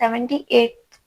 78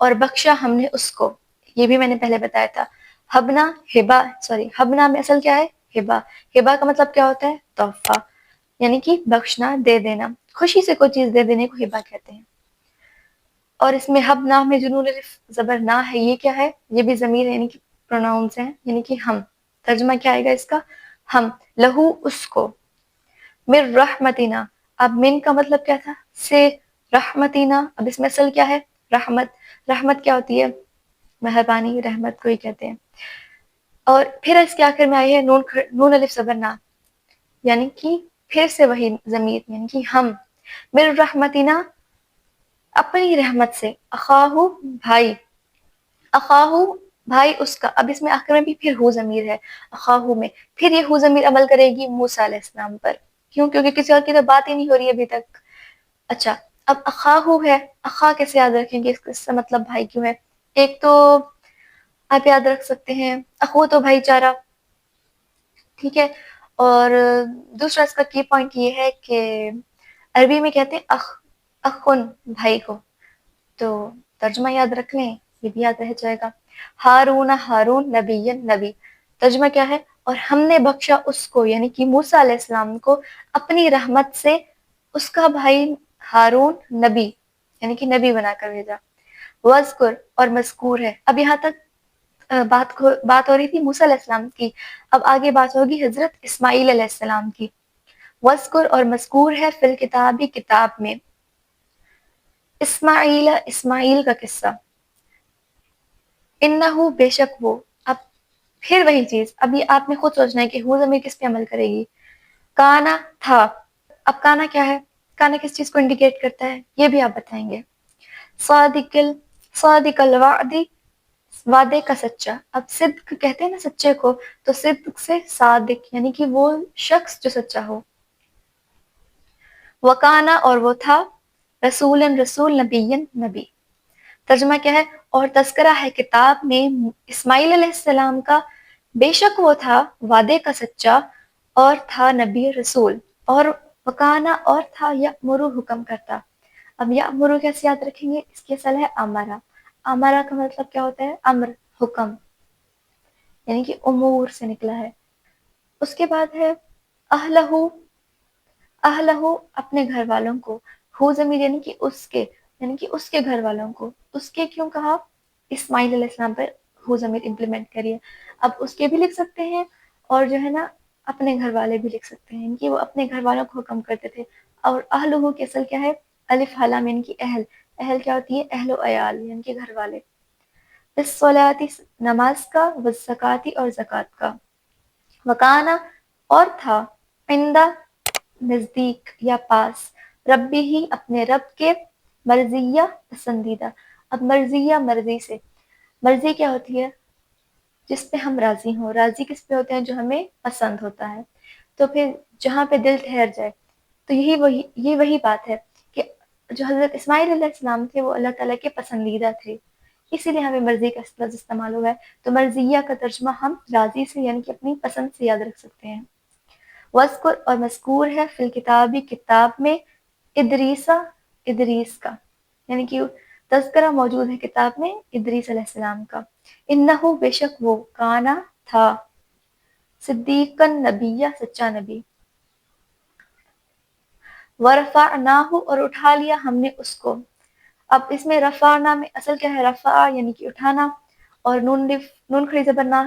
اور بخشا ہم نے اس کو، یہ بھی میں نے پہلے بتایا تھا، ہبنا ہبا، ہبنا میں اصل کیا ہے؟ ہبا. ہبا کا مطلب کیا ہوتا ہے؟ تحفہ، یعنی کہ بخشنا، دے دینا، خوشی سے کوئی چیز دے دینے کو ہبا کہتے ہیں. اور اس میں ہبنا میں جنون الف زبر نہ ہے، یہ کیا ہے؟ یہ بھی ضمیر ہے، یعنی کہ پروناؤنس ہیں، یعنی کہ ہم. ترجمہ کیا آئے گا اس کا؟ ہم. لہو اس کو، من رحمتنا، اب من کا مطلب کیا تھا؟ سے. رحمتنا، اب اس میں اصل کیا ہے؟ رحمت. رحمت کیا ہوتی ہے؟ مہربانی، رحمت کو ہی کہتے ہیں. اور پھر اس کے آخر میں آئی ہے نون الف زبر نہ، یعنی کہ پھر سے وہی ضمیر، یعنی کہ ہم. من رحمتنا، اپنی رحمت سے، اخاہو بھائی، اخاہو بھائی اس کا. اب اس میں آخر میں بھی پھر ہو ضمیر ہے اخاہو میں، پھر یہ ہو ضمیر عمل کرے گی موسیٰ علیہ السلام پر. کیوں؟ کیونکہ کسی اور کی تو بات ہی نہیں ہو رہی ابھی تک. اچھا، اب اخاہو ہے، اخا کیسے یاد رکھیں گے؟ اس کا مطلب بھائی کیوں ہے؟ ایک تو آپ یاد رکھ سکتے ہیں اخو تو بھائی چارہ، ٹھیک ہے. اور دوسرا اس کا کی پوائنٹ یہ ہے کہ عربی میں کہتے ہیں اخن، بھائی کو. تو ترجمہ یاد رکھ لیں، یہ بھی یاد رہ جائے گا. ہارون، ہارون، نبی، نبی. ترجمہ کیا ہے؟ اور ہم نے بخشا اس کو، یعنی کہ موسیٰ علیہ السلام کو، اپنی رحمت سے اس کا بھائی ہارون نبی، یعنی کہ نبی بنا کر بھیجا. وذکر، اور مذکور ہے. اب یہاں تک بات ہو رہی تھی موسیٰ علیہ السلام کی، اب آگے بات ہوگی حضرت اسماعیل علیہ السلام کی. وذکر، اور مذکور ہے، فی الکتاب، کتاب میں، اسماعیل، اسماعیل کا قصہ. انہو، بے شک وہ. اب پھر وہی چیز، اب یہ آپ نے خود سوچنا ہے کہ ہو ضمیر کس پہ عمل کرے گی؟ کانا، تھا. اب کانا کیا ہے؟ کانا کس چیز کو انڈیکیٹ کرتا ہے؟ یہ بھی آپ بتائیں گے. صادق الوعد، وعدے کا سچا. اب صدق کہتے ہیں نا سچے کو، تو صدق سے صادق، یعنی کہ وہ شخص جو سچا ہو. وکانا، اور وہ تھا، رسول، رسول، نبی، نبی. ترجمہ کیا ہے؟ اور تذکرہ ہے کتاب میں اسماعیل علیہ السلام کا، بے شک وہ تھا وعدے کا سچا، اور تھا نبی، رسول. اور وکانا، اور تھا، یأمرو، حکم کرتا. اب یأمرو کیسے یاد رکھیں گے؟ اس کی اصل ہے امرا. امرا کا مطلب کیا ہوتا ہے؟ امر، حکم، یعنی کہ امور سے نکلا ہے. اس کے بعد ہے اہلہو، اہلہو اپنے گھر والوں کو. ہو ضمیر یعنی کہ اس کے، یعنی کہ اس کے گھر والوں کو. اس کے کیوں کہا؟ اسماعیل علیہ السلام پر ہو ضمیر امپلیمنٹ کریے. اب اس کے بھی لکھ سکتے ہیں، اور جو ہے نا اپنے گھر والے بھی لکھ سکتے ہیں، کہ وہ اپنے گھر والوں کو حکم کرتے تھے. اور اہلہو کی اصل کیا ہے؟ الف حلام، یعنی کہ اہل. اہل کیا ہوتی ہے؟ اہل و عیال، یعنی کہ گھر والے. الصلاۃ، نماز کا، والزکاۃ، اور زکوٰۃ کا. وکانا، اور تھا، عند، نزدیک یا پاس، ربی ہی، اپنے رب کے، مرضیہ، پسندیدہ. اب مرضیہ، مرضی سے. مرضی کیا ہوتی ہے؟ جس پہ ہم راضی ہوں. راضی کس پہ ہوتے ہیں؟ جو ہمیں پسند ہوتا ہے. تو پھر جہاں پہ دل ٹھہر جائے، تو یہ وہی بات ہے کہ جو حضرت اسماعیل علیہ السلام تھے وہ اللہ تعالیٰ کے پسندیدہ تھے، اسی لیے ہمیں مرضی کا لفظ استعمال ہوا ہے. تو مرضیہ کا ترجمہ ہم راضی سے، یعنی کہ اپنی پسند سے یاد رکھ سکتے ہیں. وذکر، اور مذکور ہے، فی الکتاب، کتاب میں، ادریسا، ادریس کا، یعنی کہ تذکرہ موجود ہے کتاب میں ادریس علیہ السلام کا. انہو، بے شک وہ، کانا، تھا، صدیقاً، نبیہ، سچا نبی. ورفعناہ، اور اٹھا لیا ہم نے اس کو. اب اس میں رفعنا میں اصل کیا ہے؟ رفع، یعنی کہ اٹھانا. اور نون کھڑی زبر نہ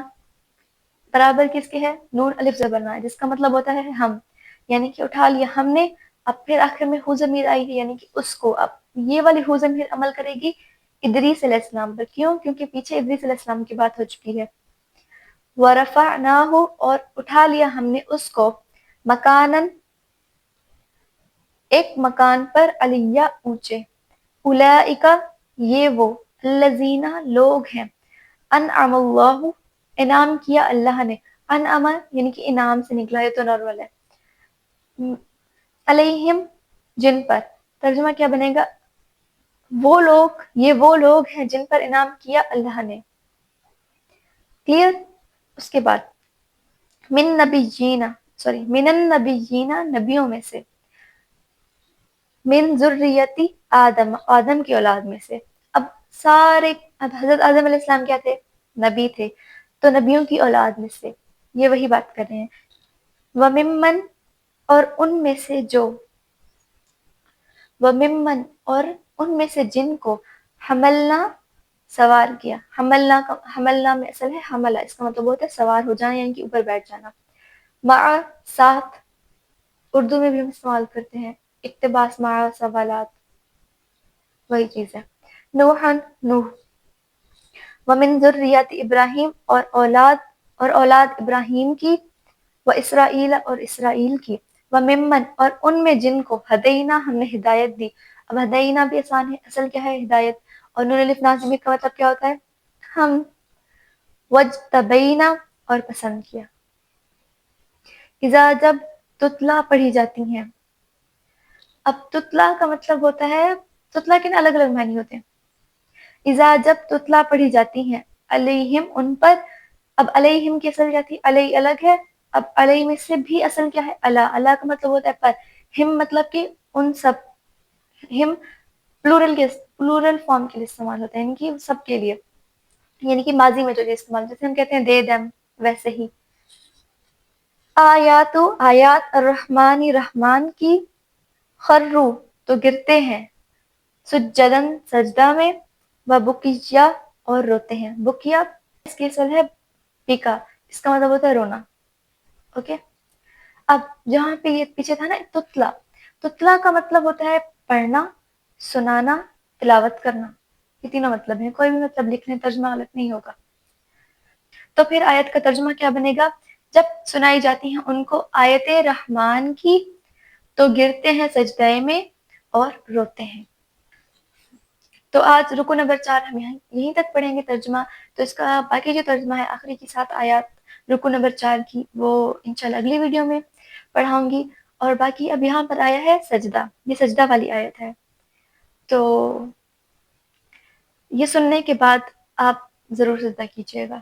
برابر کس کے ہے؟ نون الف زبر نہ، جس کا مطلب ہوتا ہے ہم، یعنی کہ اٹھا لیا ہم نے. اب پھر آخر میں ہو ضمیر آئی ہے، یعنی کہ اس کو. اب یہ والی ہو ضمیر عمل کرے گی ادریس علیہ السلام پر. کیوں؟ کیونکہ پیچھے ادریس علیہ السلام کی بات ہو چکی ہے. وَرَفَعْنَاهُ، اور اٹھا لیا ہم نے اس کو، مکاناً، ایک مکان پر، علیہ، اونچے. اولئک، یہ وہ، الذین، لوگ ہیں، انعم اللہ، انعام کیا اللہ نے. انعم یعنی کہ انعام سے نکلا ہے، تو نارمل ہے. علیہم، جن پر. ترجمہ کیا بنے گا؟ وہ لوگ، یہ وہ لوگ ہیں جن پر انعام کیا اللہ نے. کلیئر؟ اس کے بعد من النبیین، نبیوں میں سے. من ذریتی آدم، آدم کی اولاد میں سے. اب سارے. اب حضرت آدم علیہ السلام کیا تھے؟ نبی تھے، تو نبیوں کی اولاد میں سے یہ وہی بات کر رہے ہیں. وَمِمَّن اور ان میں سے جو، وَمِمَّن اور ان میں سے جن کو حملنا سوار کیا. حملنا میں اصل ہے حملہ، اس کا مطلب ہوتا ہے سوار ہو جانا، یعنی کہ اوپر بیٹھ جانا. مع ساتھ، اردو میں بھی ہم استعمال کرتے ہیں اقتباس مع سوالات، وہی چیز ہے. نوحن نوح. ومن ذریات ابراہیم اور اولاد ابراہیم کی، و اسرائیل اور اسرائیل کی. وممن اور ان میں جن کو ہدینا ہم نے ہدایت دی. اب ہدینا بھی آسان ہے، اصل کیا ہے؟ ہدایت. اور نون الف لازمی کا مطلب کیا ہوتا ہے؟ ہم. وجتبینا اور پسند کیا. اذا جب تتلا پڑھی جاتی ہیں. اب تتلا کا مطلب ہوتا ہے، تتلا کے الگ الگ معنی ہوتے ہیں. اذا جب تتلا پڑھی جاتی ہیں علیہم ان پر. اب علیہم کی اصل کیا تھی؟ علی الگ ہے. اب علی میں سے بھی اصل کیا ہے؟ اللہ. اللہ کا مطلب ہوتا ہے پر. ہم مطلب کہ ان سب. ہم پلورل فارم کے لیے استعمال ہوتا ہے، یعنی کہ سب کے لیے، یعنی کہ ماضی میں جو استعمال، جیسے ہم کہتے ہیں دے دم، ویسے ہی. آیات الرحمن رحمان کی. خرو تو گرتے ہیں. سجدن سجدہ میں. وبکیا اور روتے ہیں. بکیا اس کی اصل ہے پیکا، اس کا مطلب ہوتا ہے رونا. اوکے. اب جہاں پہ یہ پیچھے تھا نا تتلا، تتلا کا مطلب ہوتا ہے پڑھنا، سنانا، تلاوت کرنا. یہ تینوں مطلب ہیں، کوئی بھی مطلب لکھنے ترجمہ غلط نہیں ہوگا. تو پھر آیت کا ترجمہ کیا بنے گا؟ جب سنائی جاتی ہیں ان کو آیت رحمان کی تو گرتے ہیں سجدے میں اور روتے ہیں. تو آج رکو نمبر 4 ہم یہیں تک پڑھیں گے ترجمہ. تو اس کا باقی جو ترجمہ ہے آخری کی 7 آیات رکو نمبر 4 کی، وہ انشاءاللہ اگلی ویڈیو میں پڑھاؤں گی. اور باقی اب یہاں پر آیا ہے سجدہ، یہ سجدہ والی آیت ہے. تو یہ سننے کے بعد آپ ضرور سجدہ کیجیے گا.